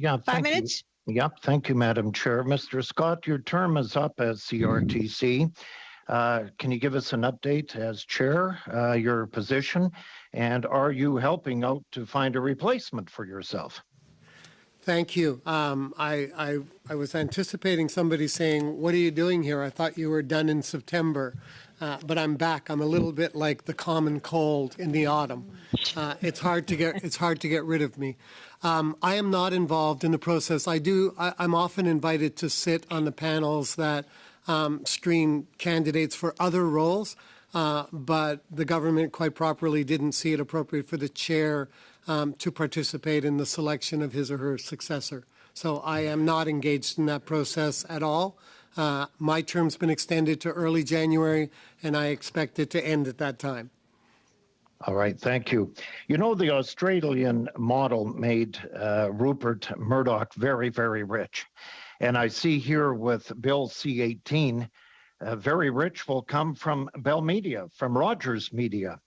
Yeah, Five thank you. minutes? Yep, thank you, Madam Chair. Mr. Scott, your term is up as CRTC. Can you give us an update as chair, your position, and are you helping out to find a replacement for yourself? Thank you. I was anticipating somebody saying, "What are you doing here? I thought you were done in September." But I'm back. I'm a little bit like the common cold in the autumn. It's hard to get rid of me. I am not involved in the process. I'm often invited to sit on the panels that screen candidates for other roles, but the government quite properly didn't see it appropriate for the chair to participate in the selection of his or her successor. So I am not engaged in that process at all. My term's been extended to early January, and I expect it to end at that time. All right, thank you. You know, the Australian model made Rupert Murdoch very, very rich. And I see here with Bill C-18, very rich will come from Bell Media, from Rogers Media.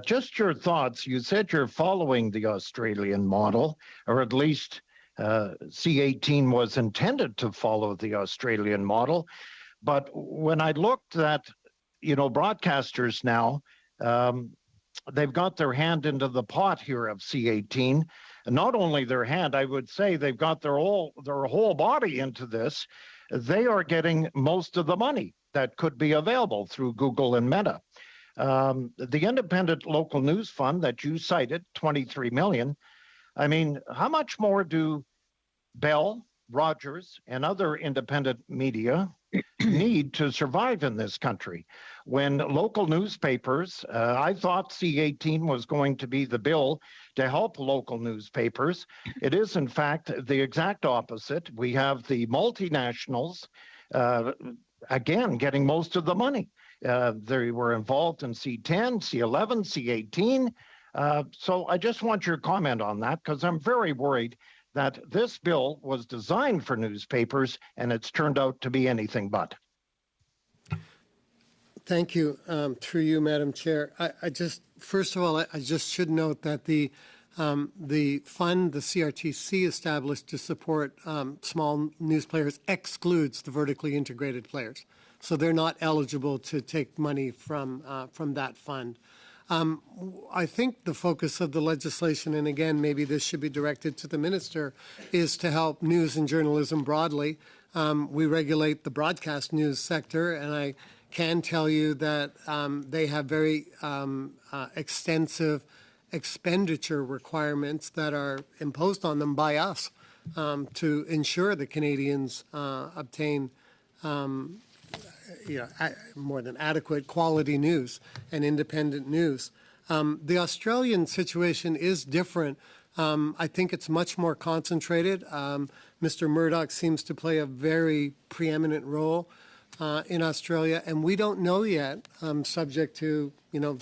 Just your thoughts. You said you're following the Australian model, or at least C-18 was intended to follow the Australian model. But when I looked at, broadcasters now, they've got their hand into the pot here of C-18. And not only their hand, I would say they've got their whole body into this. They are getting most of the money that could be available through Google and Meta. The Independent Local News Fund that you cited, $23 million. I mean, how much more do Bell, Rogers, and other independent media need to survive in this country? When local newspapers, I thought C-18 was going to be the bill to help local newspapers. It is, in fact, the exact opposite. We have the multinationals, again, getting most of the money. They were involved in C-10, C-11, C-18. So I just want your comment on that, because I'm very worried that this bill was designed for newspapers and it's turned out to be anything but. Thank you. Through you, Madam Chair. First of all, I just should note that the fund, the CRTC established to support small news players, excludes the vertically integrated players. So they're not eligible to take money from that fund. I think the focus of the legislation, and again, maybe this should be directed to the minister, is to help news and journalism broadly. We regulate the broadcast news sector, and I can tell you that they have very extensive expenditure requirements that are imposed on them by us to ensure that Canadians obtain more than adequate quality news and independent news. The Australian situation is different. I think it's much more concentrated. Mr. Murdoch seems to play a very preeminent role in Australia, and we don't know yet, subject to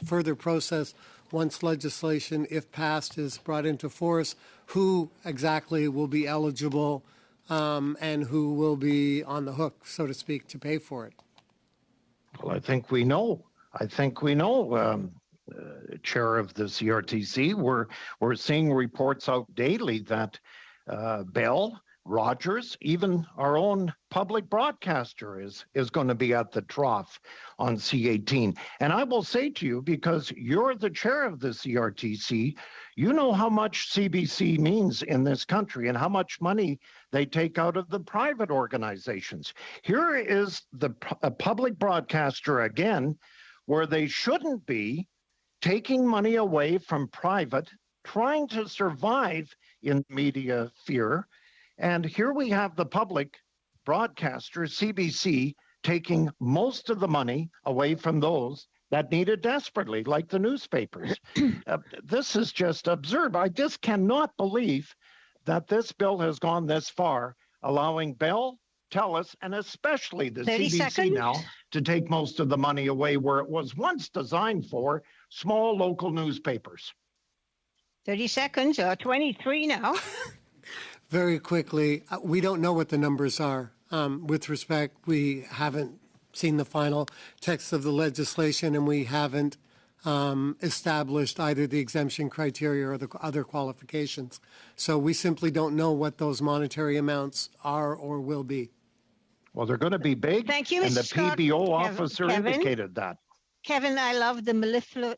further process once legislation, if passed, is brought into force, who exactly will be eligible and who will be on the hook, so to speak, to pay for it. Well, I think we know, Chair of the CRTC. We're seeing reports out daily that Bell, Rogers, even our own public broadcaster is going to be at the trough on C-18. And I will say to you, because you're the chair of the CRTC, you know how much CBC means in this country and how much money they take out of the private organizations. Here is a public broadcaster again, where they shouldn't be taking money away from private, trying to survive in media fear. And here we have the public broadcaster, CBC, taking most of the money away from those that need it desperately, like the newspapers. This is just absurd. I just cannot believe that this bill has gone this far, allowing Bell, TELUS, and especially the CBC now to take most of the money away where it was once designed for small local newspapers. 30 seconds, 23 now. Very quickly, we don't know what the numbers are. With respect, we haven't seen the final text of the legislation, and we haven't established either the exemption criteria or the other qualifications. So we simply don't know what those monetary amounts are or will be. Well, they're going to be big. Thank you, And the Mr. Scott. PBO officer Kevin? indicated that. Kevin, I love the mellifluous